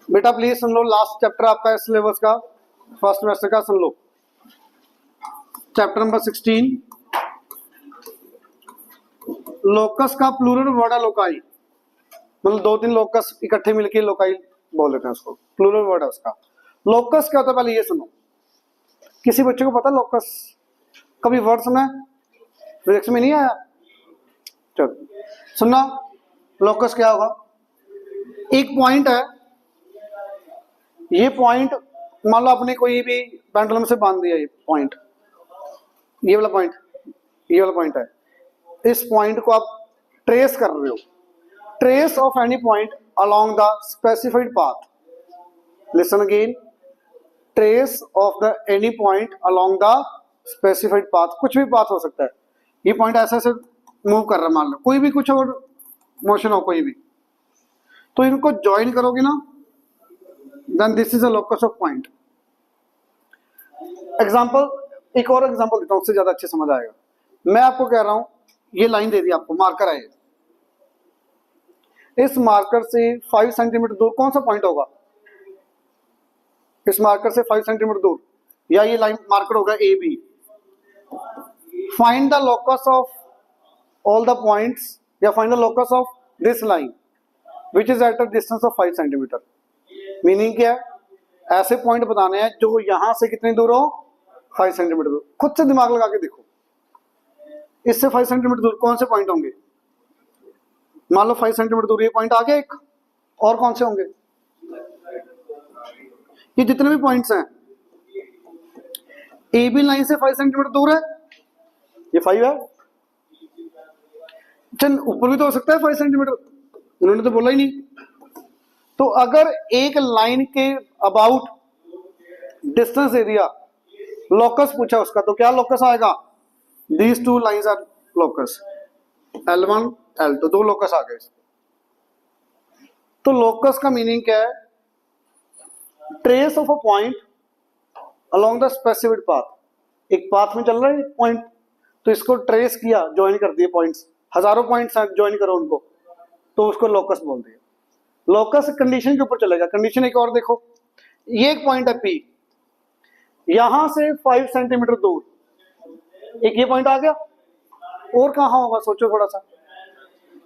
बेटा please soon low, last chapter आपका है सिलेबस का, फर्स्ट सेमेस्टर का, सुन लो। चैप्टर नंबर 16, लोकस का प्लूरल वर्ड है लोकाई, मतलब दो तीन लोकस इकट्ठे मिलके लोकाई बोल देते हैं उसको, प्लूरल वर्ड है उसका। लोकस क्या होता है पहले ये सुनो, किसी बच्चे को पता है लोकस? कभी वर्ड सुना है? फिजिक्स में नहीं आया? चलो सुनना, लोकस क्या होगा? एक पॉइंट है, ये पॉइंट मान लो आपने कोई भी पेंडुलम से बांध दिया, ये पॉइंट, ये वाला पॉइंट, ये वाला पॉइंट है, इस पॉइंट को आप ट्रेस कर रहे हो, trace of any point along the specified path, listen again, trace of the any point along the specified path, कुछ भी पाथ हो सकता है, ये पॉइंट ऐसे ऐसे मूव कर रहा है, मान लो कोई भी कुछ और मोशन हो कोई भी, तो इनको ज्वाइन करोगे ना, then this is a locus of point. Example, एक और एग्जांपल देता हूं, उससे ज्यादा अच्छे समझ आएगा। मैं आपको कह रहा हूं, ये लाइन दे दी आपको, मार्कर है, इस मार्कर से 5 सेंटीमीटर दूर कौन सा पॉइंट होगा? इस मार्कर से 5 सेंटीमीटर दूर, या ये लाइन मार्कर होगा A B. Find the locus of all the points, या find the locus of this line which is at a distance of 5 centimetre. Meaning क्या है? ऐसे पॉइंट बताने हैं जो यहां से कितनी दूर हो, 5 सेंटीमीटर दूर। खुद से दिमाग लगा के देखो, इससे 5 सेंटीमीटर दूर कौन से पॉइंट होंगे? मान लो 5 सेंटीमीटर दूर ये पॉइंट आ गया एक, और कौन से होंगे? ये जितने भी पॉइंट्स हैं, ए बी लाइन से 5 सेंटीमीटर दूर है, ये 5 है। चल ऊपर भी तो हो सकता है 5 सेंटीमीटर, उन्होंने तो बोला ही नहीं। तो अगर एक लाइन के अबाउट डिस्टेंस दे दिया, लोकस पूछा उसका, तो क्या लोकस आएगा? These two lines are locus, L1 L2, दो लोकस आ गए। तो लोकस का मीनिंग क्या है? Trace of a point along the specific path. एक पाथ में चल रहा है पॉइंट, तो इसको ट्रेस किया, ज्वाइन कर दिए पॉइंट्स, हजारों पॉइंट्स हैं, ज्वाइन करो उनको, तो उसको लोकस बोल दिया। लोकस कंडीशन के ऊपर चलेगा। कंडीशन एक और देखो, ये एक पॉइंट है P, यहां से 5 सेंटीमीटर दूर एक ये पॉइंट आ गया, और कहां होगा सोचो थोड़ा सा,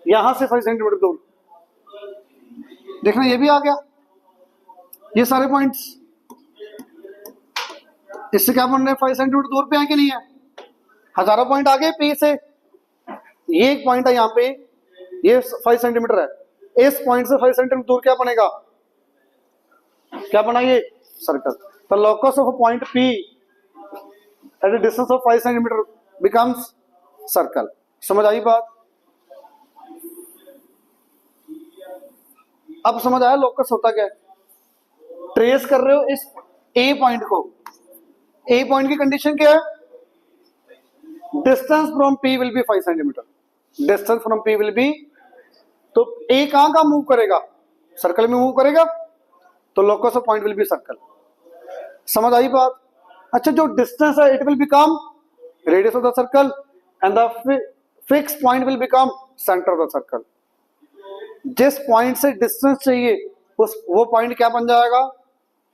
यहां से 5 सेंटीमीटर दूर, देखना ये भी आ गया, ये सारे पॉइंट्स, इससे क्या बन रहे हैं? 5 सेंटीमीटर दूर पे है कि नहीं है? हजारों पॉइंट आ गए P से, ये एक पॉइंट है यहाँ पे, ये 5 सेंटीमीटर है, इस पॉइंट से 5 सेंटीमीटर दूर क्या बनेगा? क्या बना? ये सर्कल। तो locus of a point P eight a distance of 5 centimetre becomes circle. समझ आई बात? अब समझ आया लोकस होता क्या है? ट्रेस कर रहे हो इस ए पॉइंट को, ए पॉइंट की कंडीशन क्या है? Distance from P will be 5 centimetre, distance from P will be, तो ए कहां का मूव करेगा? सर्कल में मूव करेगा, तो locus of point will B circle. समझ आई बात? अच्छा, जो डिस्टेंस है it will become radius of the circle and the fix point will become centre of the circle. जिस पॉइंट से डिस्टेंस चाहिए उस वो पॉइंट क्या बन जाएगा?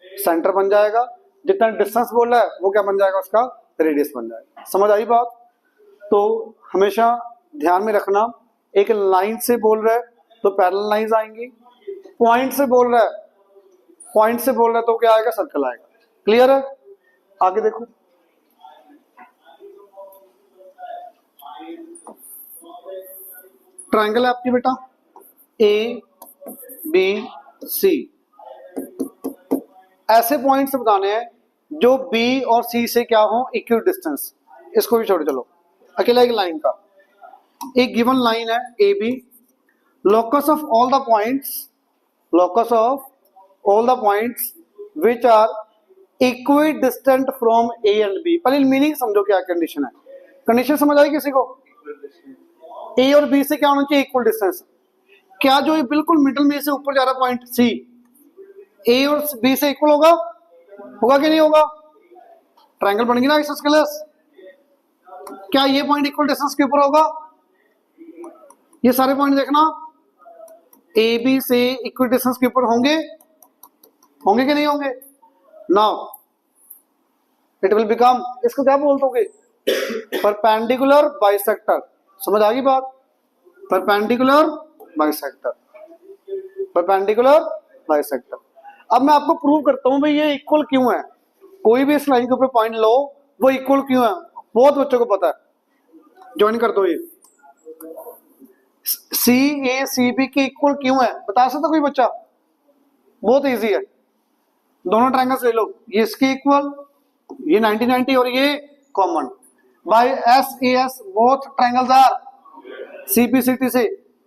सेंटर बन जाएगा। जितना डिस्टेंस बोल रहा है वो क्या बन जाएगा? उसका रेडियस बन जाएगा। समझ आई बात? तो हमेशा ध्यान में रखना, एक लाइन से बोल रहा है तो पैरेलल लाइंस आएंगी, पॉइंट से बोल रहा है, पॉइंट से बोल रहा है तो क्या आएगा? सर्कल आएगा। क्लियर है? आगे देखो, ट्रायंगल है आपकी बेटा ए बी सी, ऐसे पॉइंट्स बताने हैं जो बी और सी से क्या हो? Equal distance. इसको भी छोड़ चलो, अकेला एक लाइन का, एक गिवन लाइन है A B, locus of all the points, locus of all the points which are equal distant from A and B. पहले मीनिंग समझो क्या कंडीशन है। कंडीशन समझ आई किसी को? ए और बी से क्या होना चाहिए? Equal distance. क्या जो ये बिल्कुल मिडल में से ऊपर जा रहा पॉइंट सी, ए और बी से इक्वल होगा? होगा कि नहीं होगा? ट्रायंगल बन गई ना आइसोस्केलेस। क्या ये पॉइंट इक्वल डिस्टेंस के ऊपर होगा? ये सारे पॉइंट देखना ए बी से इक्वल डिस्टेंस के ऊपर होंगे होंगे कि नहीं होंगे? नाउ इट विल बिकम, इसको क्या बोल दोगे? Perpendicular bisector. समझ आ गई बात? Perpendicular bisector, perpendicular bisector. अब मैं आपको प्रूव करता हूं भाई ये इक्वल क्यों है। कोई भी इस लाइन के ऊपर पॉइंट लो, वो इक्वल क्यों है, बहुत बच्चों को पता है। ज्वाइन कर दो। ये सी ए सी बी के इक्वल क्यों है, बता सकता कोई बच्चा? बहुत इजी है। दोनों ट्रायंगल्स ले लो, ये इसके इक्वल, ये 90-90 और ये common. By S A S both triangles are CPCT से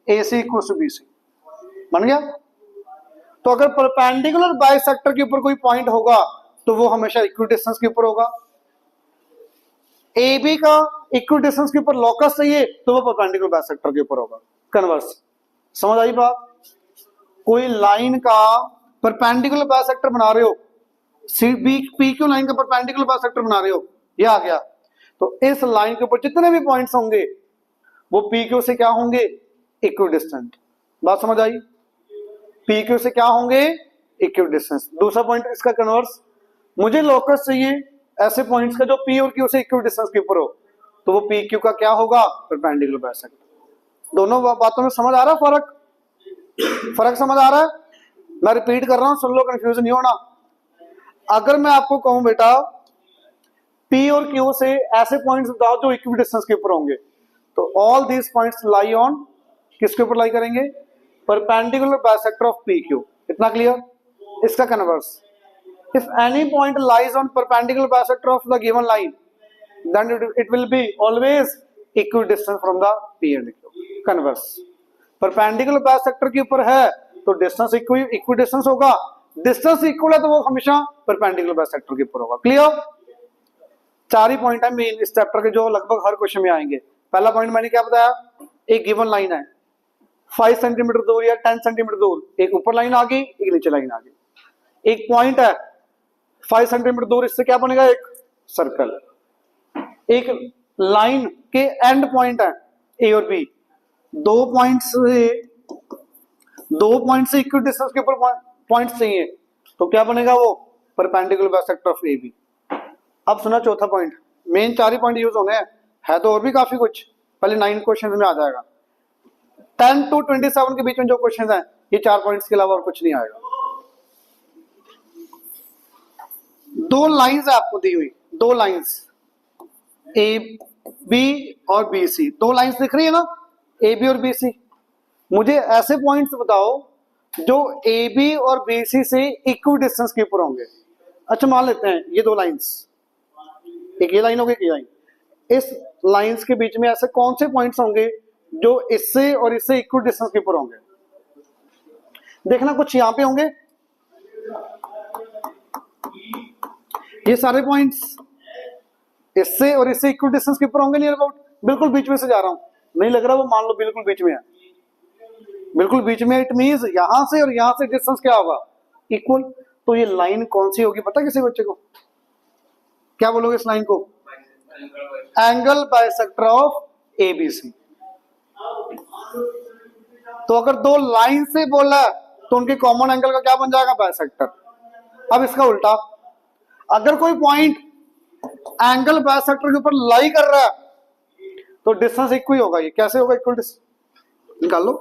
A C equal to B C. बन गया? तो अगर परपेंडिकुलर बाइसेक्टर के ऊपर कोई पॉइंट होगा तो वो हमेशा इक्विडिस्टेंस के ऊपर होगा। ए बी का इक्विडिस्टेंस के ऊपर लोकस चाहिए तो वो परपेंडिकुलर बाइसेक्टर के ऊपर होगा। कन्वर्स। समझ आई बात? कोई लाइन का परपेंडिकुलर बाइसेक्टर बना रहे हो, C B P Q line का परपेंडिकुलर बाइसेक्टर बना रहे हो, ये आ गया, तो इस लाइन के ऊपर जितने भी पॉइंट्स होंगे वो पी क्यू से क्या होंगे? इक्विडिस्टेंट। बात समझ आई? पी क्यू से क्या होंगे? इक्विडिस्टेंस। दूसरा पॉइंट इसका कन्वर्स, मुझे लोकस चाहिए ऐसे पॉइंट्स का जो पी और क्यू से इक्विडिस्टेंस के ऊपर हो, तो वो पी क्यू का क्या होगा? Perpendicular bisector. दोनों बातों में समझ आ रहा है फर्क? फर्क समझ आ रहा है? मैं रिपीट कर रहा हूं, सुन लो, कंफ्यूजन नहीं होना। अगर मैं आपको कहूं बेटा पी और क्यू से ऐसे पॉइंट्स बताओ जो इक्विडिस्टेंस के ऊपर होंगे, तो all these points lie on, किसके ऊपर लाई करेंगे? Perpendicular bisector of P Q. इतना क्लियर? इसका converse, if any point lies on perpendicular bisector of the given line then it will be always equidistance from the P and Q. Converse, perpendicular bisector के ऊपर है तो distance equidistance होगा, distance equal है तो वो हमेशा परपेंडिकुलर बाइसेक्टर के ऊपर होगा। क्लियर? चार ही पॉइंट है मेन इस चैप्टर के जो लगभग हर क्वेश्चन में आएंगे। पहला पॉइंट मैंने क्या बताया? एक गिवन लाइन है 5 सेंटीमीटर दूर या 10 सेंटीमीटर दूर, एक ऊपर लाइन आ गई, एक नीचे लाइन आ गई। एक पॉइंट है 5 सेंटीमीटर दूर, इससे क्या बनेगा? एक सर्कल। एक लाइन के एंड पॉइंट है ए और बी, दो पॉइंट से इक्वल डिस्टेंस के ऊपर पॉइंट्स चाहिए, तो क्या बनेगा? वो perpendicular bisector of A B. अब सुना चौथा पॉइंट, मेन चार ही पॉइंट यूज होने हैं, है तो और भी काफी कुछ, पहले 9 क्वेश्चन में आ जाएगा। 10 to 27 के बीच में जो क्वेश्चन हैं, ये 4 पॉइंट्स के अलावा और कुछ नहीं आएगा। दो लाइंस है आपको दी हुई, दो लाइंस ए बी और बी सी, दो लाइंस दिख रही है ना, ए बी और बी सी। मुझे ऐसे पॉइंट्स बताओ जो ए बी और बी सी से इक्वल डिस्टेंस के ऊपर होंगे। अच्छा मान लेते हैं ये दो लाइंस, एक ये लाइन होगी, एक ये लाइन, इस लाइंस के बीच में ऐसे कौन से पॉइंट्स होंगे जो इससे और इससे इक्वल डिस्टेंस के ऊपर होंगे? देखना कुछ यहां पे होंगे, ये सारे पॉइंट्स इससे और इससे इक्वल डिस्टेंस के ऊपर होंगे नियर अबाउट। बिल्कुल बीच में से जा रहा हूं, नहीं लग रहा, वो मान लो बिल्कुल बीच में है, बिल्कुल बीच में, इट मींस यहां से और यहां से डिस्टेंस क्या होगा? इक्वल। तो ये लाइन कौन सी होगी पता किसी बच्चे को? क्या बोलोगे इस लाइन को? Angle bisector of A B C. तो अगर दो लाइन से बोला तो उनके कॉमन एंगल का क्या बन जाएगा? बाइसेक्टर। अब इसका उल्टा, अगर कोई पॉइंट एंगल बाइसेक्टर के ऊपर लाई कर रहा है तो डिस्टेंस इक्वल ही होगा। ये कैसे होगा इक्वल? डिस्टेंस निकाल लो।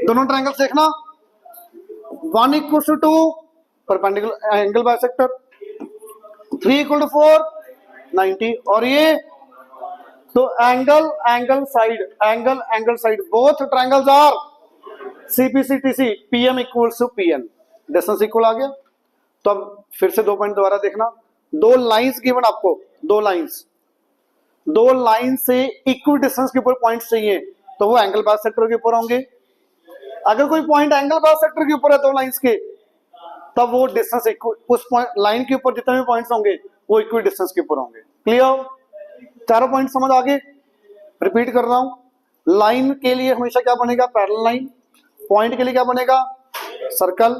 दोनों ट्रायंगल्स देखना, 1 = 2 परपेंडिकुलर एंगल बाइसेक्टर, 3 = 4 90, और ये तो angle side both triangles are CPCTC, PM equals to PN, distance equal आ गया। तो अब फिर से दो पॉइंट दोबारा देखना, दो लाइंस गिवन आपको, दो लाइन से इक्वल डिस्टेंस के ऊपर पॉइंट्स चाहिए तो वो एंगल बाइसेक्टर के ऊपर होंगे। अगर कोई पॉइंट एंगल बाइसेक्टर के ऊपर है दो लाइंस के, तब वो डिस्टेंस इक्वल, उस लाइन के ऊपर जितने भी पॉइंट्स होंगे वो इक्वल डिस्टेंस के ऊपर होंगे। क्लियर? चारों पॉइंट समझ आ गए? रिपीट कर रहा हूं, लाइन के लिए हमेशा क्या बनेगा? Parallel line. पॉइंट के लिए क्या बनेगा? सर्कल।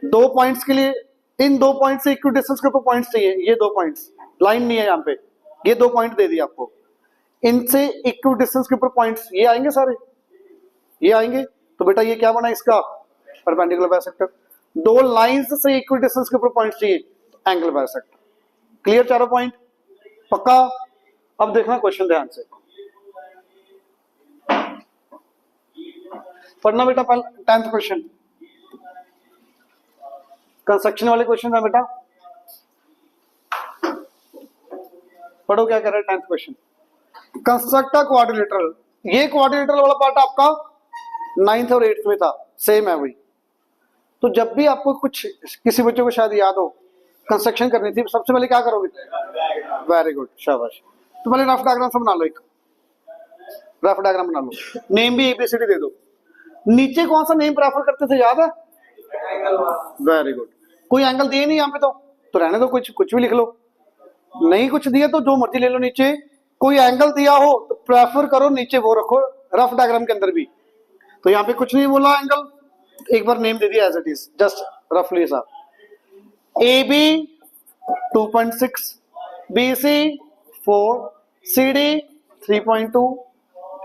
दो पॉइंट्स के लिए, इन दो पॉइंट से इक्वल डिस्टेंस के ऊपर पॉइंट्स चाहिए, ये दो पॉइंट्स, लाइन नहीं है यहाँ पे, ये दो पॉइंट दे दिए आपको, इनसे इक्वल डिस्टेंस के ऊपर पॉइंट्स ये आएंगे सारे, ये आएंगे, तो बेटा ये क्या बना इसका परपेंडिकुलर बाइसेक्टर। दो लाइंस से इक्वल डिस्टेंस के ऊपर पॉइंट चाहिए, एंगल बाइसेक्टर। क्लियर चारों पॉइंट, पक्का। अब देखना क्वेश्चन ध्यान से पढ़ना बेटा। 10th क्वेश्चन कंस्ट्रक्शन वाले क्वेश्चन है बेटा, पढ़ो क्या कह रहा है 10th question. Construct a quadrilateral, ये क्वाड्रिलेटरल वाला पार्ट आपका 9th और 8th में था, सेम है वही। तो जब भी आपको कुछ किसी बच्चे को शायद याद हो कंस्ट्रक्शन करनी थी, सबसे पहले क्या करोगे? वेरी गुड, शाबाश। तो पहले रफ डायग्राम से बना लो, एक रफ डायग्राम बना लो, नेम भी एबीसीडी दे दो। नीचे कौन सा नेम प्रेफर करते थे याद है? Very good. कोई एंगल दिए नहीं यहाँ पे, तो रहने दो, कुछ भी लिख लो। नहीं कुछ दिया तो जो मर्जी ले लो नीचे। कोई एंगल दिया हो तो प्रेफर करो नीचे वो रखो, रफ डायग्राम के अंदर भी। तो यहाँ पे कुछ नहीं बोला एंगल, एक बार नेम दे दिया एज इट इज, जस्ट रफली सा। A B 2.6, B C 4, C D 3.2,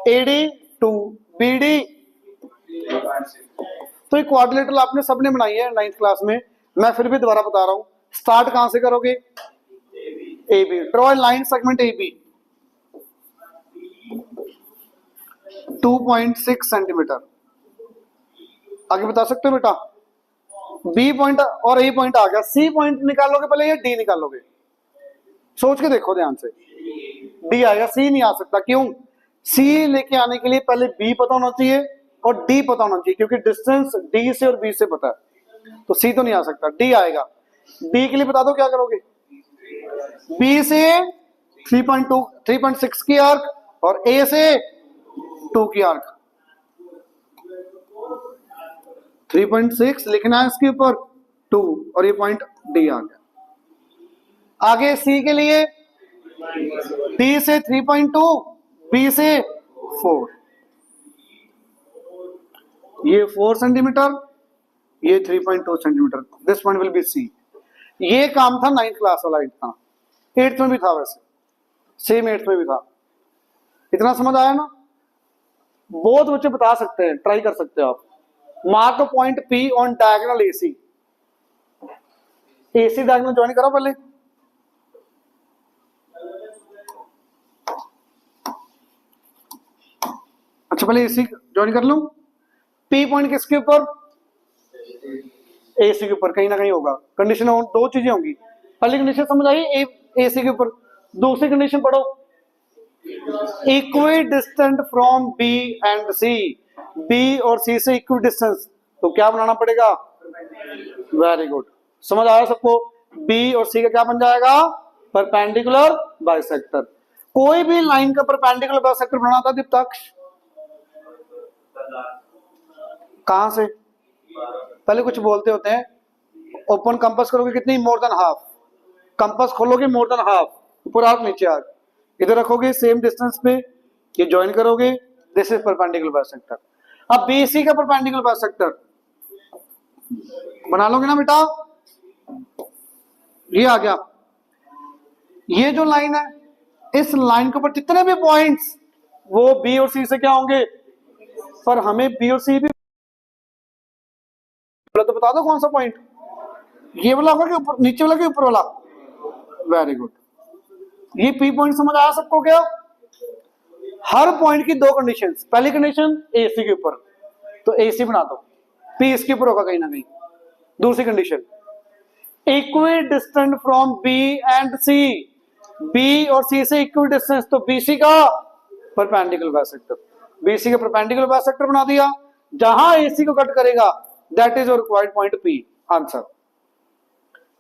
A D 2, B D. तो ये क्वाड्रिलेटरल आपने सबने बनाई है 9th क्लास में, मैं फिर भी दोबारा बता रहा हूं। स्टार्ट कहां से करोगे? A B. Draw line segment A B 2.6 centimetre. आगे बता सकते हो बेटा? बी पॉइंट और ए पॉइंट आ गया, सी पॉइंट निकालोगे पहले या डी निकालोगे? सोच के देखो ध्यान से। डी आएगा, सी नहीं आ सकता। क्यों? सी लेके आने के लिए पहले बी पता होना चाहिए और डी पता होना चाहिए, क्योंकि डिस्टेंस डी से और बी से पता है। तो सी तो नहीं आ सकता, डी आएगा। बी के लिए बता दो क्या करोगे? बी से 3.2 3.6 की आर्क और ए से 2 की आर्क। 3.6 लिखना है इसके ऊपर, 2 और ये पॉइंट डी आ गया। आगे सी के लिए डी से 3.2, बी से 4, ये 4 सेंटीमीटर, ये 3.2 centimetre. This point will be C. ये काम था 9th क्लास वाला, इतना 8th में भी था, वैसे सेम 8th में भी था। इतना समझ आया ना? बहुत बच्चे बता सकते हैं, ट्राई कर सकते हो आप। Mark point P on diagonal AC. AC diagonal join करो पहले। अच्छा पहले एसी ज्वाइन कर लूं। पी पॉइंट किसके ऊपर? एसी के ऊपर, कहीं ना कहीं होगा। कंडीशन हो, दो चीजें होंगी। पहली कंडीशन समझ आई, एसी के ऊपर। दूसरी कंडीशन पढ़ो, equidistant from B and C. B और सी से इक्वी डिस्टेंस, तो क्या बनाना पड़ेगा? वेरी गुड, समझ आया सबको? बी और सी का क्या बन जाएगा? Perpendicular bisector. कोई भी लाइन का परपेंडिकुलर बाइसेक्टर बनाना था दीप्ताक्ष? कहां से? पहले कुछ बोलते होते हैं, ओपन कंपास करोगे कितनी? मोर देन हाफ। कंपास खोलोगे मोर देन हाफ, ऊपर हाफ नीचे हाफ, इधर रखोगे सेम डिस्टेंस पे, ये ज्वाइन करोगे, दिस इज परपेंडिकुलर बाइसेक्टर। अब बीसी का परपेंडिकुलर बाइसेक्टर बना लोगे ना बेटा? ये आ गया। ये जो लाइन है, इस लाइन के ऊपर जितने भी पॉइंट्स, वो बी और सी से क्या होंगे? पर हमें बी और सी भी तो बता दो कौन सा पॉइंट? ये वाला होगा कि ऊपर, नीचे वाला कि ऊपर वाला? Very good. ये पी पॉइंट समझ आया सबको क्या? हर पॉइंट की दो कंडीशंस। पहली कंडीशन एसी के ऊपर, तो एसी बना दो, पी इसके ऊपर होगा कहीं ना कहीं। दूसरी condition, equidistant from B and C. B और सी से इक्वी डिस्टेंस, तो बीसी का परपेंडिकुलर बाइसेक्टर। बीसी का परपेंडिकुलर बाइसेक्टर बना दिया। जहां एसी को कट करेगा, that is your required point P. Answer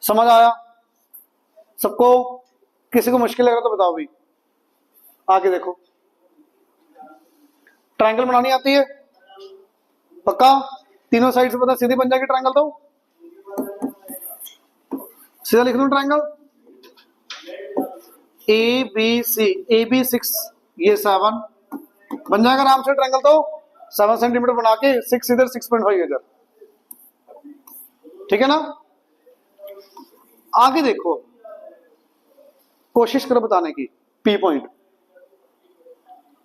समझ आया सबको? किसी को मुश्किल लग रहा तो बताओ भी। आगे देखो, ट्रायंगल बनानी आती है पक्का? तीनों साइड से पता सीधी बन जाएगी ट्रायंगल। तो सीधा लिख लूं triangle, A B C. A B 6, ये 7 बन जाएगा आराम से ट्रायंगल। तो 7 सेंटीमीटर बना के 6 इधर, 6.5 इधर, ठीक है ना? आगे देखो, कोशिश करो बताने की। पी पॉइंट,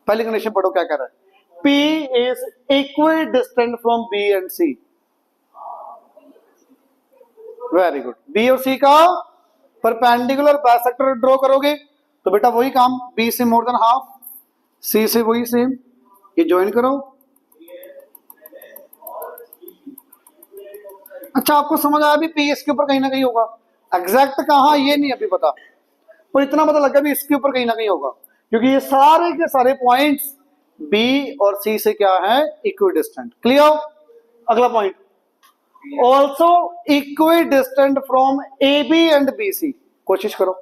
पहली कंडीशन पढ़ो क्या कह रहा है। P is equidistant from B and C. Very good. B और C का परपेंडिकुलर बाइसेक्टर ड्रॉ करोगे तो बेटा वही काम, B से मोर देन हाफ, C से वही सेम, ये ज्वाइन करो। अच्छा आपको समझ आया भी P इसके ऊपर कहीं ना कहीं होगा, एग्जैक्ट कहाँ ये नहीं अभी पता, पर इतना पता लगा भी इसके ऊपर कहीं ना कहीं होगा, क्योंकि ये सारे के सारे पॉइंट्स B और C से क्या है, इक्विडिस्टेंट। क्लियर। अगला point, also equidistant from AB and BC। कोशिश करो,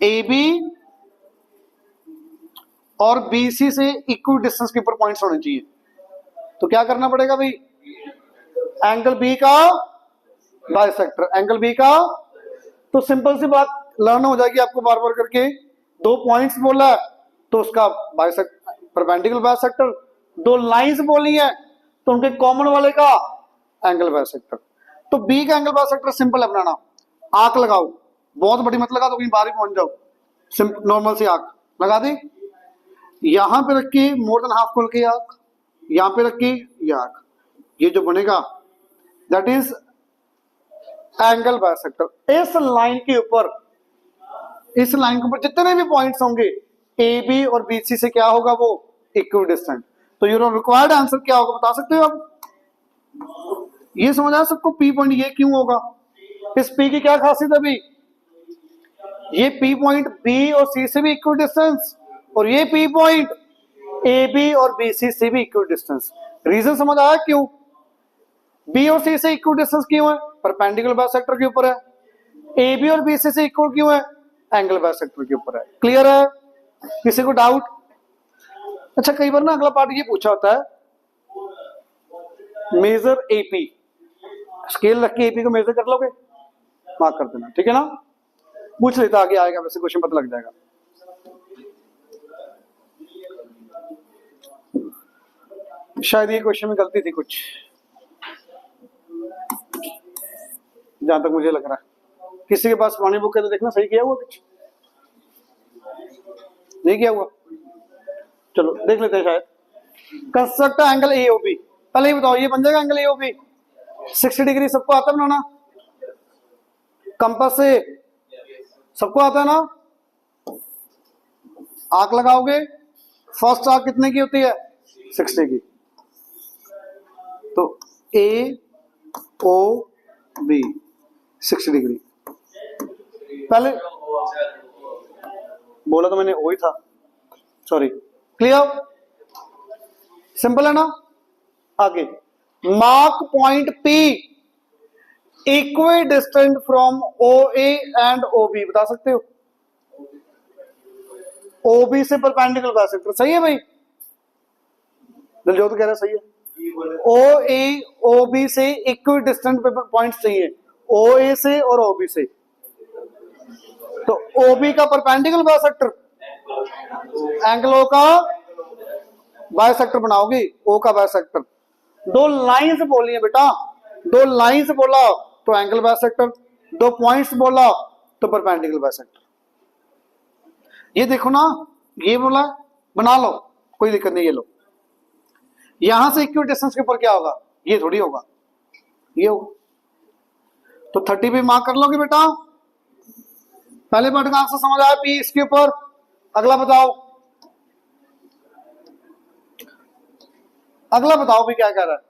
AB और BC से इक्वल डिस्टेंस के ऊपर पॉइंट्स होने चाहिए, तो क्या करना पड़ेगा भाई, एंगल B का बाइसेक्टर, एंगल B का, तो सिंपल सी बात लर्न हो जाएगी आपको बार बार करके। दो पॉइंट्स बोला है तो उसका बाइसेक्टर, परपेंडिकुलर बाइसेक्टर, दो लाइंस बोली है तो उनके कॉमन वाले का एंगल बाइसेक्टर। तो B का एंगल बाइसेक्टर सिंपल है बनाना, आंख लगाओ, बहुत बड़ी मत लगा तो कहीं बाहर ही पहुंच जाओ, नॉर्मल सी आंख लगा दी, यहां पे रखी मोर देन हाफ खोल के आंख, यहां पे रखी ये आंख, ये जो बनेगा दैट इज एंगल बाइसेक्टर। इस लाइन के ऊपर, इस लाइन के ऊपर जितने भी पॉइंट्स होंगे ए बी और बी सी से क्या होगा, वो इक्विडिस्टेंट। तो यूर रिक्वायर्ड आंसर क्या होगा बता सकते हो आप, ये समझ आया सबको, पी पॉइंट ये क्यों होगा, इस पी की क्या खासियत है भाई, ये पी पॉइंट बी और सी से भी इक्विडिस्टेंस, और ये पी पॉइंट ए बी और बी सी से भी इक्विडिस्टेंस। रीजन समझ आया क्यों, बी और सी से इक्विडिस्टेंस क्यों है, परपेंडिकुलर बाइसेक्टर के ऊपर है, ए बी और बी सी से इक्वल क्यों है, एंगल बाइसेक्टर के ऊपर है। क्लियर है, किसी को डाउट। अच्छा कई बार ना अगला पार्ट ये पूछा होता है, मेजर एपी, स्केल रख के एपी को मेजर कर लोगे, मार्क कर देना, ठीक है ना, पूछ लेता आगे आएगा, वैसे क्वेश्चन पता लग जाएगा। शायद ये क्वेश्चन में गलती थी कुछ, जहां तक मुझे लग रहा है, किसी के पास पुरानी बुक है तो देखना सही किया हुआ, कुछ नहीं किया हुआ, चलो देख लेते हैं। शायद कंस्ट्रक्ट एंगल एओबी, पहले ही बताओ ये बन जाएगा एंगल एओबी 60 डिग्री, सबको आता है बनाना, कंपास से सबको आता है ना, आंख लगाओगे, फर्स्ट आंख कितने की होती है, 60 की, तो ए ओ बी 60 डिग्री, पहले बोला तो मैंने वही था, सॉरी। क्लियर, सिंपल है ना। आगे, mark point P equidistant from OA and OB, बता सकते हो, OB से परपेंडिकुलर बाइसेक्टर, सही है भाई, दिलजोत कह रहा सही है, OA OB से इक्विडिस्टेंट पॉइंट्स चाहिए, OA से और OB से, तो OB का परपेंडिकुलर बाइसेक्टर, एंगलों का बाइसेक्टर बनाओगी, O का बाइसेक्टर, दो लाइंस बोली है बेटा, दो लाइंस बोला तो एंगल बाइसेक्टर, दो पॉइंट्स बोला तो परपेंडिकुलर बाइसेक्टर। ये देखो ना, ये बोला बना लो, कोई दिक्कत नहीं, ये लो, यहां से इक्विडिस्टेंस के ऊपर क्या होगा, ये थोड़ी होगा, ये होगा, तो 30 पे मार्क कर लोगे बेटा। पहले पार्ट का आंसर समझ आया, P इसके ऊपर। अगला बताओ, अगला बताओ भी क्या कह रहा है।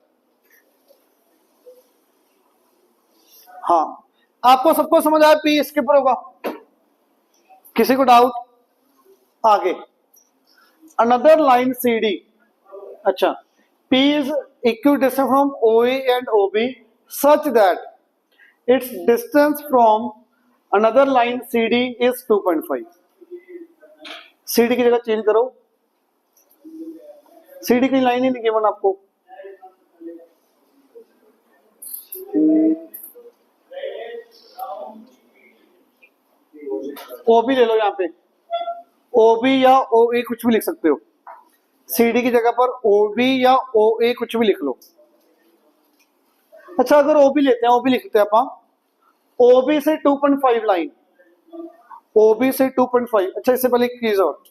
हाँ आपको सबको समझ आया, P इसके ऊपर होगा, किसी को डाउट। आगे, अनदर लाइन CD, अच्छा, P is equidistant from OA and OB such that its distance from another line CD is 2.5। CD की जगह चेंज करो, CD की लाइन ही नहीं गिवन आपको, OB ले लो, यहाँ पे OB या OA कुछ भी लिख सकते हो, CD की जगह पर OB या OA कुछ भी लिख लो। अच्छा अगर OB लेते हैं, OB लिखते हैं आप, OB से 2.5 लाइन, OB से 2.5, अच्छा इससे पहले एक चीज और,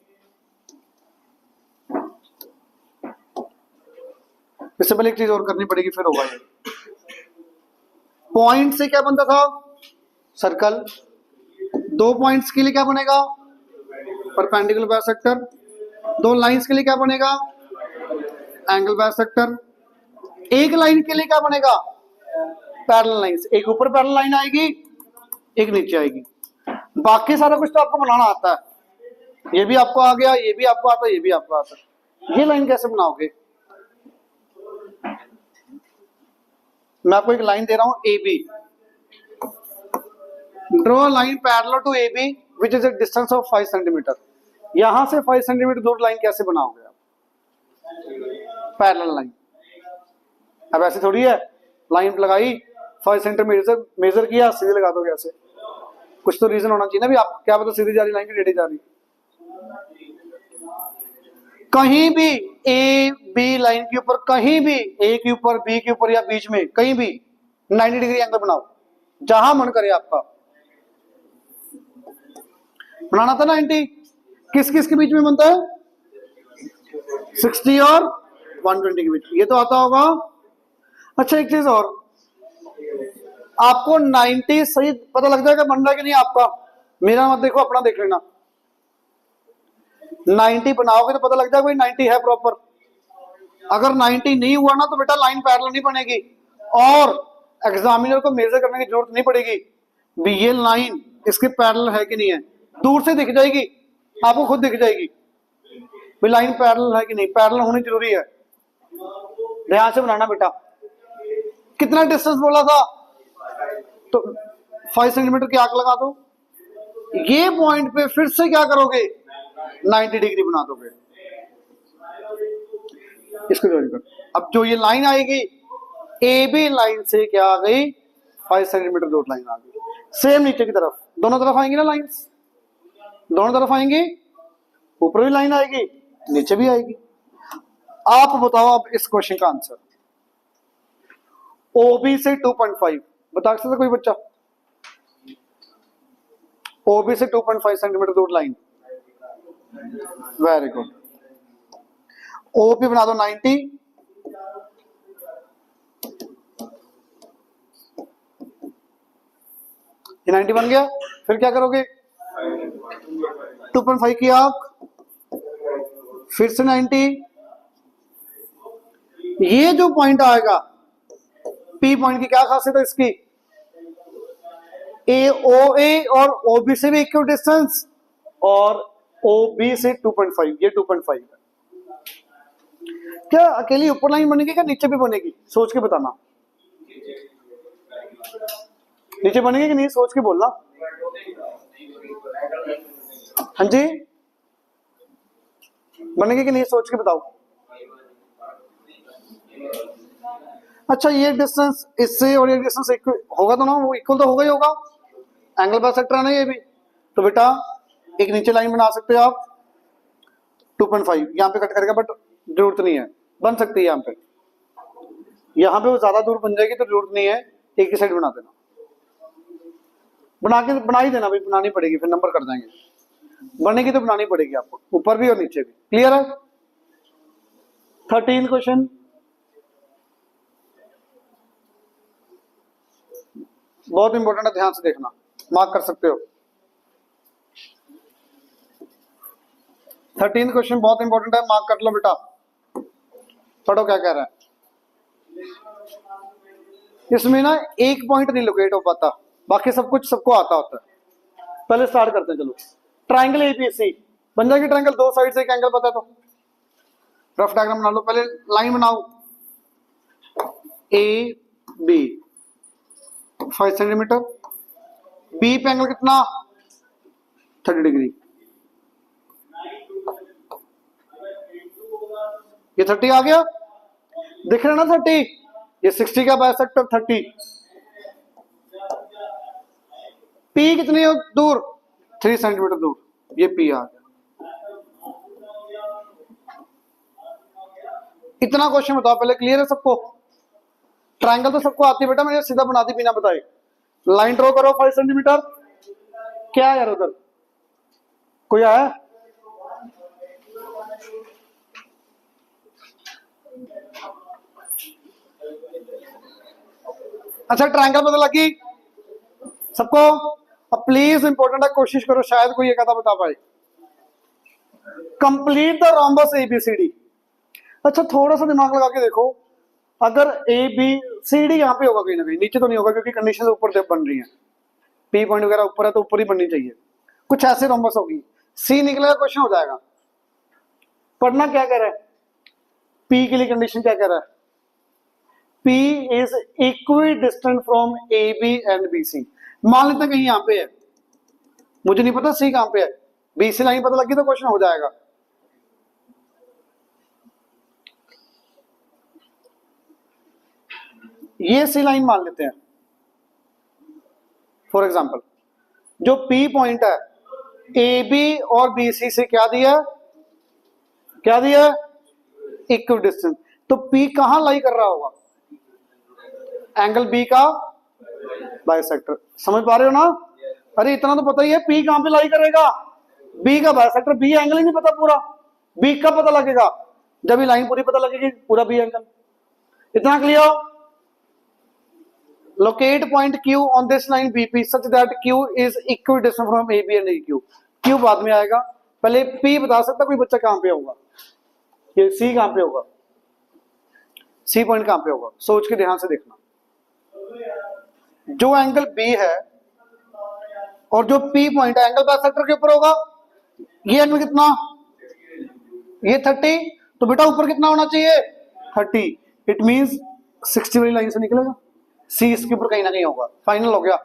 इससे पहले एक चीज और करनी पड़ेगी, फिर होगा ये। पॉइंट से क्या बनता था? सर्कल। 2 पॉइंट्स के लिए क्या बनेगा? Perpendicular bisector. 2 लाइंस के लिए क्या बनेगा? Angle bisector. एक लाइन के लिए क्या बनेगा? Parallel lines. एक ऊपर पैरेलल लाइन आएगी, एक नीचे आएगी। बाकी सारा कुछ तो आपको बनाना आता है। ये भी आपको आ गया, ये भी आपको आता है, ये भी आपको आता है। ये लाइन कैसे बनाओगे? मैं आपको एक लाइन दे रहा हूं, A B. Draw line parallel to A B which is a distance of 5 centimetre. यहां से 5 सेंटीमीटर दूर लाइन कैसे बनाओगे आप? Parallel line. अब ऐसे थोड़ी है, लाइन लगाई 5 सेंटीमीटर से मेजर किया, सीधे लगा दोगे ऐसे? कुछ तो रीजन होना चाहिए ना भी, आप क्या पता सीधी जा रही लाइन की टेढ़ी जा रही। कहीं भी ए बी लाइन के ऊपर, कहीं भी ए के ऊपर, बी के ऊपर या बीच में कहीं भी 90 डिग्री एंगल बनाओ, जहां मन करे आपका। बनाना था 90। किस किस के बीच में बनता है? 60 और 120 के बीच। ये तो आता होगा। अच्छा एक चीज और, आपको 90 सही पता लग जाएगा बन रहा है कि नहीं आपका। मेरा मत देखो, अपना देख लेना। 90 बनाओगे तो पता लग जाएगा भाई 90 है प्रॉपर। अगर 90 नहीं हुआ ना तो बेटा लाइन पैरेलल नहीं बनेगी, और एग्जामिनर को मेजर करने की जरूरत नहीं पड़ेगी भी ये लाइन इसके पैरेलल है कि नहीं है। दूर से दिख जाएगी, आपको खुद दिख जाएगी भी लाइन पैरेलल है कि नहीं। पैरेलल होनी जरूरी है, ध्यान से बनाना बेटा। कितना डिस्टेंस बोला था? तो 5 सेंटीमीटर की आंख लगा दो। ये पॉइंट पे फिर से क्या करोगे? 90 डिग्री बना दोगे। इसको ज्वाइन कर। अब जो ये लाइन आएगी, ए बी लाइन से क्या आ गई? 5 सेंटीमीटर दूर लाइन आ गई। सेम नीचे की तरफ, दोनों तरफ आएंगी ना लाइंस, दोनों तरफ आएंगी। ऊपर भी लाइन आएगी, नीचे भी आएगी। आप बताओ अब इस क्वेश्चन का आंसर। ओबी से 2.5 बता सकते कोई बच्चा? ओबी से 2.5 सेंटीमीटर दूर लाइन। Very good. ओपी बना दो 90। ये 90 बन गया। फिर क्या करोगे? 2.5 की आंख, फिर से 90। ये जो पॉइंट आएगा पी पॉइंट की क्या खासियत है इसकी? ए ओ ए और ओ बी से भी इक्वल डिस्टेंस, और ओ बी से 2.5, ये 2.5 है। क्या अकेली ऊपर लाइन बनेगी क्या नीचे भी बनेगी? सोच के बताना। नीचे बनेगी कि नहीं, सोच के बोलना। हाँ जी, बनेगी कि नहीं, सोच के बताओ। अच्छा ये डिस्टेंस इससे और ये डिस्टेंस होगा तो ना, वो इक्वल तो होगा ही होगा। एंगल बाइसेक्टर है ना ये भी। तो बेटा एक नीचे लाइन बना सकते हो आप 2.5, यहाँ पे कट करेगा बट जरूरत नहीं है, बन सकती है यहाँ पे। यहाँ पे वो ज्यादा दूर बन जाएगी तो जरूरत नहीं है, एक ही साइड बना देना। बना ही देना भाई, बनानी पड़ेगी फिर नंबर कर देंगे। बनेगी तो बनानी पड़ेगी आपको, ऊपर भी और नीचे भी। क्लियर है? 13 क्वेश्चन। बहुत इंपॉर्टेंट है, ध्यान से देखना, मार्क कर सकते हो। 13 क्वेश्चन बहुत इंपॉर्टेंट है, मार्क कर लो बेटा। पढ़ो क्या कह रहा है। इसमें ना एक पॉइंट नहीं लोकेट हो पाता, बाकी सब कुछ सबको आता होता है। पहले स्टार्ट करते हैं, चलो। ट्राइंगल एपीएससी बन जाएगी। ट्राइंगल दो साइड से एक एंगल पता है तो रफ डायग्राम बना लो। पहले लाइन बनाओ, ए बी 5 सेंटीमीटर, बी पे एंगल कितना? 30 डिग्री। ये 30 आ गया, दिख रहा ना 30? ये 60 का बाइसेक्टर 30। पी कितनी दूर? 3 सेंटीमीटर दूर, ये पी आ गया। इतना क्वेश्चन बताओ पहले, क्लियर है सबको? ट्रायंगल तो सबको आती है बेटा, मैंने सीधा बना दी बिना बताए। लाइन ड्रॉ करो 5 सेंटीमीटर। क्या यार उधर कोई आया? अच्छा ट्रायंगल पता लगी सबको? अब प्लीज इंपॉर्टेंट है, कोशिश करो शायद कोई एक आधा बता पाए। Complete the rhombus ABCD। अच्छा थोड़ा सा दिमाग लगा के देखो, अगर ABCD यहाँ पे होगा कहीं ना कहीं, नीचे तो नहीं होगा क्योंकि कंडीशन ऊपर बन रही है, P पॉइंट वगैरह ऊपर है तो ऊपर ही बननी चाहिए, कुछ ऐसे रोम्बस होगी। C निकलेगा क्वेश्चन हो जाएगा। पढ़ना क्या कह रहा है, P के लिए कंडीशन क्या कह रहा है, P is equi distant from AB and BC। मान लेते हैं कहीं यहाँ पे है, मुझे नहीं पता C कहाँ पे है, BC लाइन पता लगी तो क्वेश्चन हो जाएगा। ये C लाइन मान लेते हैं फॉर एग्जांपल, जो P पॉइंट है AB और BC से क्या दिया, क्या दिया, इक्वी डिस्टेंस। तो P कहां लाई कर रहा होगा, एंगल B का बाइसेक्टर। समझ पा रहे हो ना? अरे इतना तो पता ही है, P कहां पे लाई करेगा, B का बाइसेक्टर। B एंगल ही नहीं पता पूरा, B कब पता लगेगा, जब ये लाइन पूरी पता लगेगी, पूरा B एंगल। इतना clear? Locate point Q on this line BP such that Q is equidistant from AB and EQ। Q बाद में आएगा, पहले P बता सकता कोई बच्चा कहां पे होगा, ये C कहां पे होगा, C पॉइंट कहां पे होगा, सोच के ध्यान से देखना। जो एंगल B है और जो P पॉइंट है, एंगल बाइसेक्टर के ऊपर होगा। ये एंगल कितना, ये 30, तो बेटा ऊपर कितना होना चाहिए 30। इट मींस 60 वाली लाइन से निकलेगा, C इसके ऊपर कहीं ना कहीं होगा। फाइनल हो गया,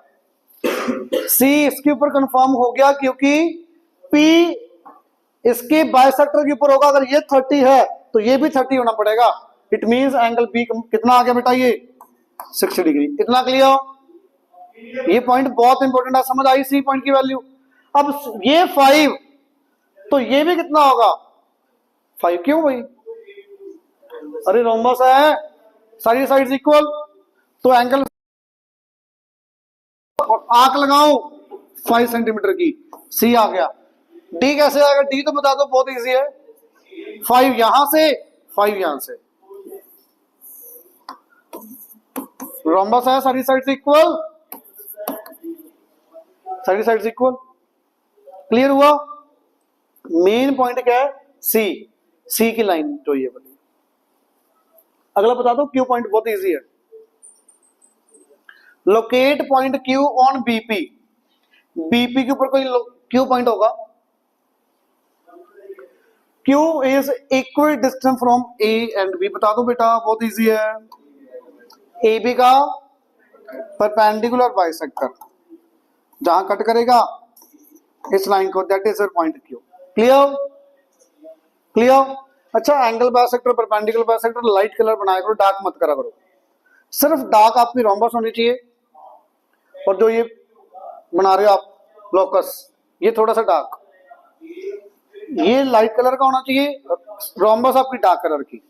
C इसके ऊपर कंफर्म हो गया क्योंकि P इसके बाइसेक्टर के ऊपर होगा। अगर ये 30 है तो ये भी 30 होना पड़ेगा। इट मींस एंगल P कितना आ गया बेटा, ये 60 डिग्री। इतना क्लियर? ये पॉइंट बहुत इंपॉर्टेंट है, समझ आई C पॉइंट की वैल्यू। अब ये 5 तो ये भी कितना होगा 5। क्यों भाई, अरे रोम्बस है, सारी साइड्स इक्वल, तो एंगल और आंख लगाओ 5 सेंटीमीटर की, C आ गया। D कैसे आएगा, D तो बता दो, बहुत इजी है, 5 यहां से 5 यहां से। रोम्बस है, सारी साइड्स इक्वल, सारी साइड्स इक्वल। क्लियर हुआ? मेन पॉइंट क्या है, C की लाइन जो ये बनी। अगला बता दो, Q पॉइंट बहुत इजी है। Locate point Q on BP। BP के ऊपर कोई Q पॉइंट होगा, Q is equi distance from A and B। बता दो बेटा, बहुत इजी है, AB का परपेंडिकुलर बाइसेक्टर जहां कट करेगा इस लाइन को, that is point Q। Clear? Clear? अच्छा angle bisector, perpendicular bisector light colour बनाया करो, डार्क मत करा करो। सिर्फ डार्क आपकी रोम्बस होनी चाहिए, और जो ये बना रहे हो आप लोकस, ये थोड़ा सा डार्क, ये लाइट कलर का होना चाहिए, रोम्बस आपकी डार्क कलर की।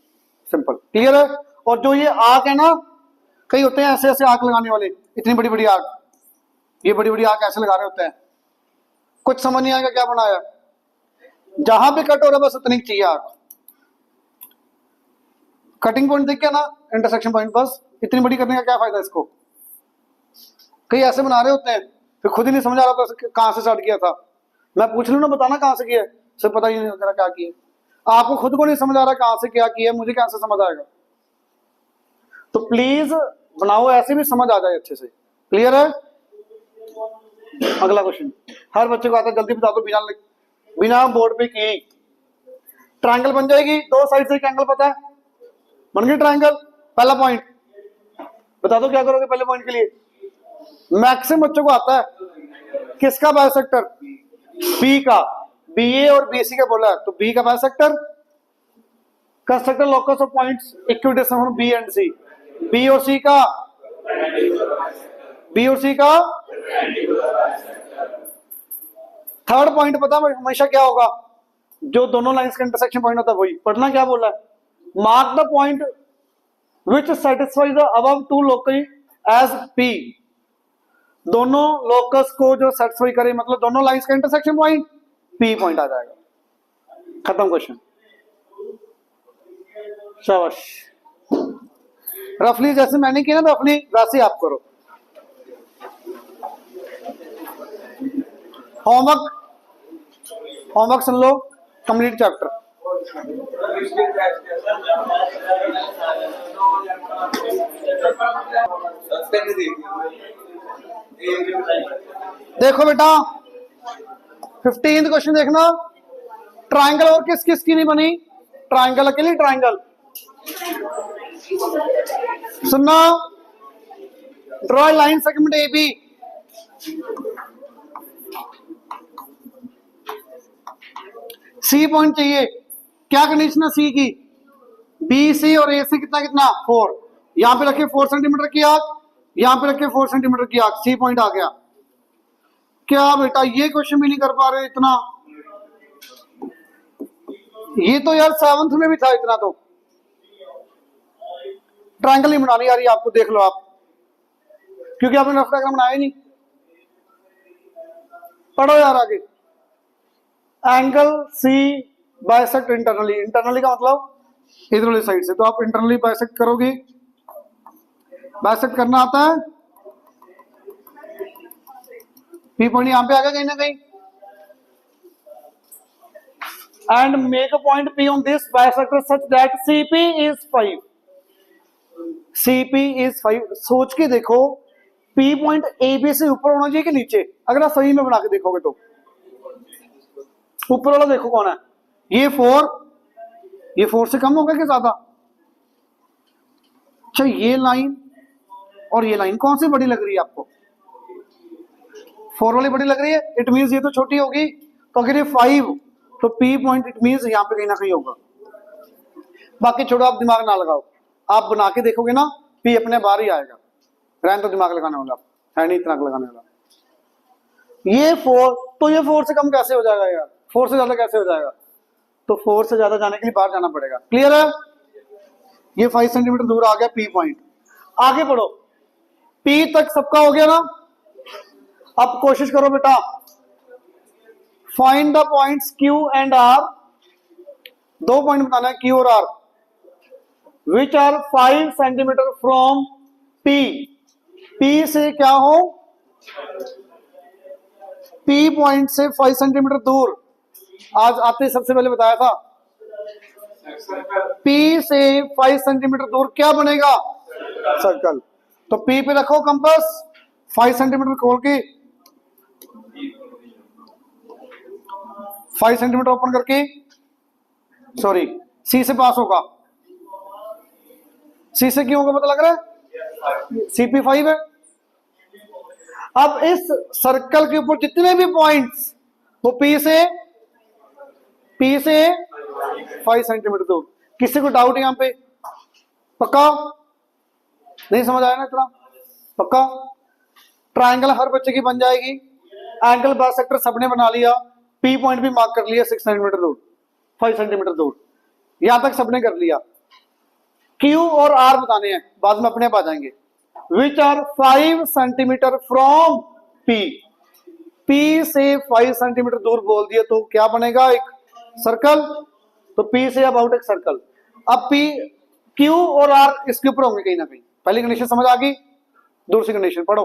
सिंपल, क्लियर है? और जो ये आर्क है ना, कई होते हैं ऐसे ऐसे आर्क लगाने वाले, इतनी बड़ी बड़ी आर्क, ये बड़ी बड़ी आर्क ऐसे लगा रहे होते हैं, कुछ समझ नहीं आएगा क्या बनाया। जहां भी कट हो रहा है बस उतनी चाहिए आर्क, कटिंग पॉइंट देख के ना, इंटरसेक्शन पॉइंट, बस इतनी बड़ी करने का क्या फायदा इसको। कई ऐसे बना रहे होते हैं, फिर खुद ही नहीं समझ आ रहा था कहां से स्टार्ट किया था। मैं पूछ लूं ना, बताना कहां से किया, सिर्फ पता ही नहीं लग रहा क्या किया। आपको खुद को नहीं समझ आ रहा कहां से क्या किया, मुझे कैसे समझ आएगा। तो प्लीज बनाओ ऐसे भी समझ आ जाए अच्छे से। क्लियर है? अगला क्वेश्चन हर बच्चे को आता है, जल्दी बता दो, बिना बोर्ड पे की। ट्रायंगल बन जाएगी, दो साइड से एक एंगल पता है, बन गई ट्रायंगल। पहला पॉइंट बता दो क्या करोगे पहले पॉइंट के लिए। मैक्सिमम बच्चों को आता है किसका बाइसेक्टर, बी का। BA और BC का बोला है, तो B का bisector. Construct locus of points equidistance from B and C। B और C का, B और C का। थर्ड पॉइंट पता है हमेशा क्या होगा, जो दोनों लाइंस का इंटरसेक्शन पॉइंट होता है वही। पढ़ना क्या बोला है, mark the point which satisfies the above two locus as P। दोनों लोकस को जो सेटिस्फाई करे, मतलब दोनों लाइंस का इंटरसेक्शन पॉइंट P पॉइंट आ जाएगा। खत्म क्वेश्चन, शाबाश। रफली जैसे मैंने किया ना, रफली वैसे आप करो। होमवर्क सुन लो, कंप्लीट चैप्टर। देखो बेटा 15th क्वेश्चन देखना, ट्रायंगल और किस किस की नहीं बनी? ट्रायंगल अकेले ट्रायंगल। सुनना, draw line segment A B. C point चाहिए, क्या कंडीशन है सी की? बी सी और ए सी कितना कितना 4। यहां पे रखे 4 सेंटीमीटर की आग, यहां पे रखे 4 सेंटीमीटर की आग, सी पॉइंट आ गया। क्या बेटा ये क्वेश्चन भी नहीं कर पा रहे इतना? ये तो यार 7th में भी था इतना। तो ट्रायंगल नहीं बनानी आ रही आपको, देख लो आप, क्योंकि आपने रफ डायग्राम बनाया नहीं। पढ़ो यार आगे। Angle C bisect internally, internally का मतलब इधर वाली साइड से, तो आप इंटरनली बाइसेक्ट करोगे। बाइसेक्ट करना आता है, पी पॉइंट यहां पे आ गया कहीं ना कहीं, and make a point P on this bisector such that CP is 5। CP is 5। सोच के देखो, पी पॉइंट ए बी से ऊपर होना चाहिए कि नीचे? अगर आप सही में बना के देखोगे तो ऊपर वाला देखो कौन है, ये 4, ये 4 से कम होगा कि ज्यादा? अच्छा ये लाइन और ये लाइन कौन सी बड़ी लग रही है आपको? 4 वाली बड़ी लग रही है, इट मींस ये तो छोटी होगी। तो अगर ये 5 तो पी पॉइंट इट मींस यहां पे कहीं ना कहीं होगा। बाकी छोड़ो, आप दिमाग ना लगाओ, आप बना के देखोगे ना, पी अपने बाहर ही आएगा। रहने तो दिमाग लगाने वाला है नहीं, इतना लगाने वाला। ये 4, तो ये 4 से कम कैसे हो जाएगा यार? 4 से ज्यादा कैसे हो जाएगा? तो 4 से ज्यादा जाने के लिए बाहर जाना पड़ेगा। क्लियर है? ये 5 सेंटीमीटर दूर आ गया पी पॉइंट। आगे बढ़ो, पी तक सबका हो गया ना। अब कोशिश करो बेटा, find the points Q and R. 2 point बताना है क्यू और R, which are 5 centimetre from P. P से क्या हो? पी पॉइंट से 5 सेंटीमीटर दूर। आज आते सबसे पहले बताया था, पी से 5 सेंटीमीटर दूर क्या बनेगा? सर्कल। तो पी पे रखो कंपास, 5 सेंटीमीटर खोल के, 5 सेंटीमीटर ओपन करके, सॉरी सी से पास होगा। सी से क्यों होगा पता लग रहा है? सीपी 5 है। अब इस सर्कल के ऊपर जितने भी पॉइंट्स, वो पी से 5 सेंटीमीटर दूर। किसी को डाउट यहां पे? पक्का? नहीं समझ आया ना इतना? पक्का? ट्रायंगल हर बच्चे की बन जाएगी। एंगल बाइसेक्टर सबने बना लिया, पी पॉइंट भी मार्क कर लिया 6 सेंटीमीटर दूर, 5 सेंटीमीटर दूर, यहां तक सबने कर लिया। क्यू और आर बताने हैं, बाद में अपने आप आ जाएंगे। Which are 5 centimetre from P. P से 5 सेंटीमीटर दूर बोल दिया तो क्या बनेगा? एक सर्कल। तो पी से अबाउट एक सर्कल। अब पी, क्यू और आर इसके ऊपर होंगे कहीं ना कहीं। पहली कंडीशन समझ आ गई, दूसरी कंडीशन पढ़ो।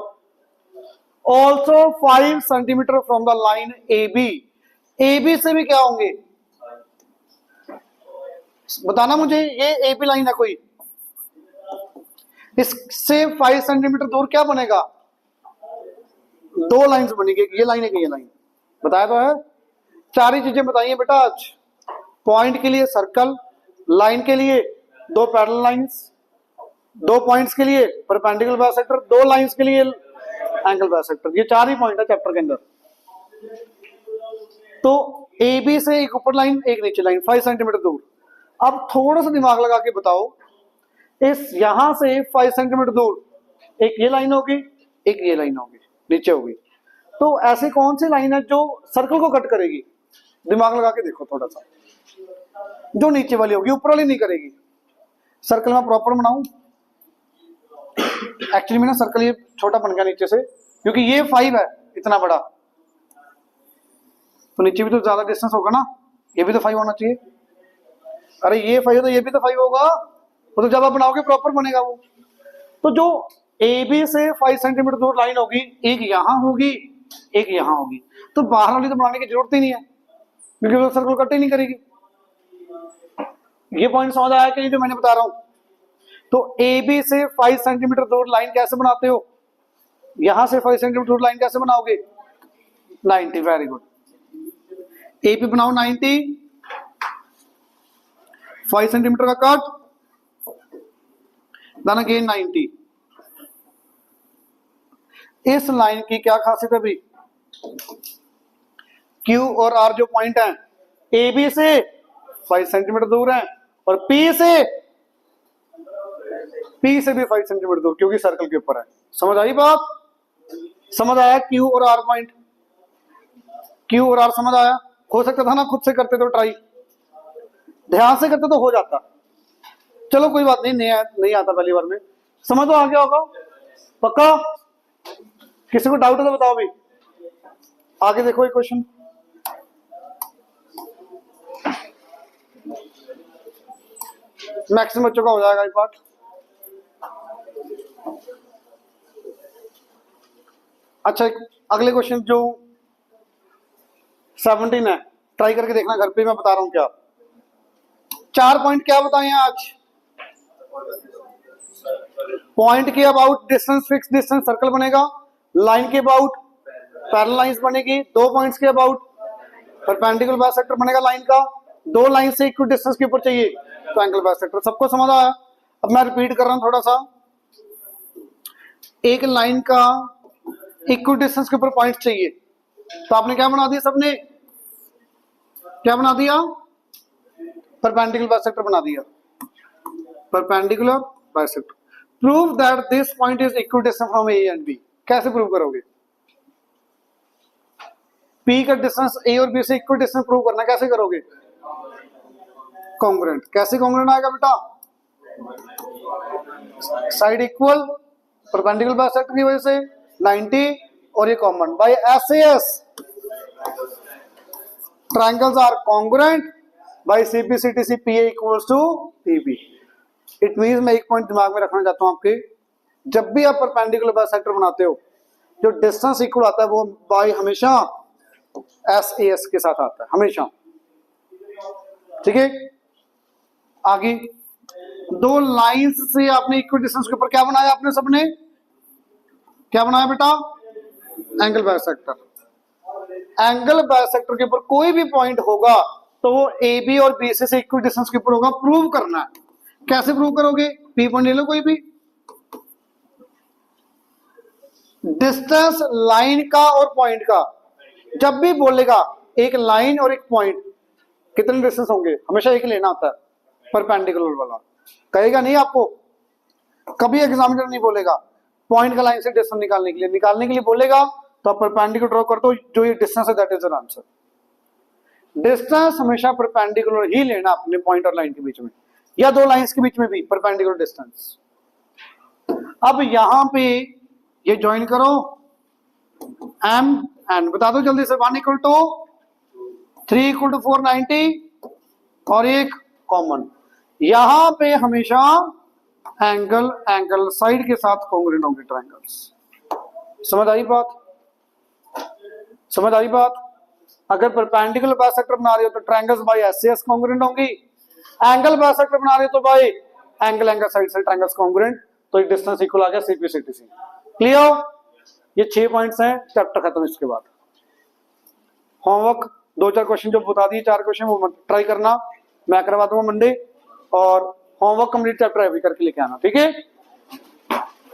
Also 5 centimetre from the line A B. A B से भी क्या होंगे बताना मुझे। ये ए बी लाइन है कोई, इससे 5 सेंटीमीटर दूर क्या बनेगा? 2 लाइंस बनेगी, ये लाइन है कि ये लाइन? बताया तो है। 4 ही चीजें बताइए बेटा आज। पॉइंट के लिए सर्कल, लाइन के लिए 2 पैरेलल लाइंस, 2 पॉइंट्स के लिए परपेंडिकुलर बाइसेक्टर, 2 लाइंस के लिए एंगल बाइसेक्टर। ये 4 ही पॉइंट है चैप्टर के अंदर। तो ए बी से एक ऊपर लाइन एक नीचे लाइन 5 सेंटीमीटर दूर। अब थोड़ा सा दिमाग लगा के बताओ, इस यहां से 5 सेंटीमीटर दूर एक ये लाइन होगी, एक ये लाइन होगी, नीचे होगी। तो ऐसी कौन सी लाइन है जो सर्कल को कट करेगी? दिमाग लगा के देखो थोड़ा सा। जो नीचे वाली होगी, ऊपर वाली नहीं करेगी। सर्कल में प्रॉपर बनाऊं, एक्चुअली में ना सर्कल ये छोटा बन गया नीचे से, क्योंकि ये 5 है इतना बड़ा, तो नीचे भी तो ज्यादा डिस्टेंस होगा ना, ये भी तो 5 होना चाहिए। अरे ये 5 है तो ये भी तो 5 होगा, वो तो जब आप बनाओगे प्रॉपर बनेगा वो। तो जो ए बी से 5 सेंटीमीटर दूर लाइन होगी, एक यहां होगी, एक यहां होगी, तो बाहर वाली तो बनाने की जरूरत ही नहीं है क्योंकि वो सर्कल कट ही नहीं करेगी। ये पॉइंट समझ आया कि जो मैंने बता रहा हूं? तो ए बी से 5 सेंटीमीटर दूर लाइन कैसे बनाते हो? यहां से 5 सेंटीमीटर दूर लाइन कैसे बनाओगे? 90। Very good. ए पी बनाओ 90, 5 सेंटीमीटर का कट, देन अगेन 90। इस लाइन की क्या खासियत है भाई? क्यू और आर जो पॉइंट है ए बी से 5 सेंटीमीटर दूर है और पी से भी 5 सेंटीमीटर दूर, क्योंकि सर्कल के ऊपर है। समझ आई बात? समझ आया? क्यू और आर पॉइंट, क्यू और आर समझ आया? हो सकता था ना खुद से करते तो ट्राई, ध्यान से करते तो हो जाता। चलो कोई बात नहीं, नहीं आता पहली बार में, समझ तो आ गया होगा पक्का? किसी को डाउट है तो बताओ भाई। आगे देखो एक क्वेश्चन, मैक्सिमम बच्चों का हो जाएगा ये पार्ट। अच्छा, अगले क्वेश्चन जो 17 है, ट्राई करके देखना घर पे, मैं बता रहा हूं क्या। 4 पॉइंट क्या बताए आज? पॉइंट के about distance, fix distance circle बनेगा, लाइन के अबाउट पैरेलल लाइंस बनेगी, 2 पॉइंट्स के अबाउट परपेंडिकुलर बाइसेक्टर बनेगा लाइन का, 2 लाइन से इक्वल डिस्टेंस के ऊपर चाहिए तो एंगल बाइसेक्टर। सबको समझ आया? अब मैं रिपीट कर रहा हूं थोड़ा सा। एक लाइन का इक्वल डिस्टेंस के ऊपर पॉइंट चाहिए, तो आपने क्या बना दिया? सबने क्या बना दिया? परपेंडिकुलर बाइसेक्टर बना दिया, perpendicular bisector. Prove that this point is equal distance from A and B. कैसे प्रूव करोगे? पी का डिस्टेंस ए और बी से इक्वल डिस्टेंस प्रूव करना, कैसे करोगे? कॉन्ग्रुएंट। कैसे कॉन्ग्रुएंट आएगा बेटा? साइड इक्वल, परपेंडिकुलर बाइसेक्टर की वजह से 90 और ये common by SS. Triangles are congruent by CPCTC PA equals to PB. It means, मैं एक पॉइंट दिमाग में रखना चाहता हूं आपके, जब भी आप परपेंडिकुलर बाइसेक्टर बनाते हो, जो डिस्टेंस इक्वल आता है वो बाय हमेशा एसएस के साथ आता है, हमेशा। ठीक है? आगे 2 लाइंस से आपने इक्वल डिस्टेंस के ऊपर क्या बनाया? आपने सबने क्या बनाया बेटा? Angle bisector. एंगल बाइसेक्टर के ऊपर कोई भी पॉइंट होगा तो वो ए बी और बी से इक्वल डिस्टेंस के ऊपर होगा। प्रूव करना है। कैसे प्रूव करोगे? पी पॉइंट ले लो कोई भी, डिस्टेंस लाइन का और पॉइंट का, जब भी बोलेगा एक लाइन और एक पॉइंट कितने डिस्टेंस होंगे, हमेशा एक लेना होता है, परपेंडिकुलर वाला। कहेगा नहीं आपको, कभी एग्जामिनर नहीं बोलेगा पॉइंट का लाइन से डिस्टेंस निकालने के लिए बोलेगा तो आप परपेंडिकुलर ड्रॉ कर दो, जो ये डिस्टेंस है that is the answer. Distance हमेशा परपेंडिकुलर ही लेना अपने पॉइंट और लाइन के बीच में, या 2 लाइंस के बीच में भी परपेंडिकुलर डिस्टेंस। अब यहां पे ये ज्वाइन करो, एम एन बता दो जल्दी से। 1 इक्वल टू 3 इक्वल टू 490 और एक कॉमन। यहां पे हमेशा एंगल साइड के साथ कॉन्ग्रुएंट होंगे ट्रायंगल्स। समझ आई बात? समझ आई बात? अगर परपेंडिकुलर बाइसेक्टर बना रहे हो तो ट्रायंगल्स बाय एसएस कॉन्ग्रुएंट होंगी, एंगल बाइसेक्टर बना रहे हो तो बाय एंगल साइड से ट्रायंगल्स कॉन्ग्रुएंट, तो एक डिस्टेंस इक्वल आ गया सीपीसीटीसी। क्लियर? ये 6 पॉइंट्स हैं, चैप्टर खत्म। इसके बाद होमवर्क 2-4 क्वेश्चन जो बता दिए, 4 क्वेश्चन वो ट्राई करना, मैं करवा दूंगा मंडे, और होमवर्क कंप्लीट चैप्टर अभी करके लेके आना। ठीक है?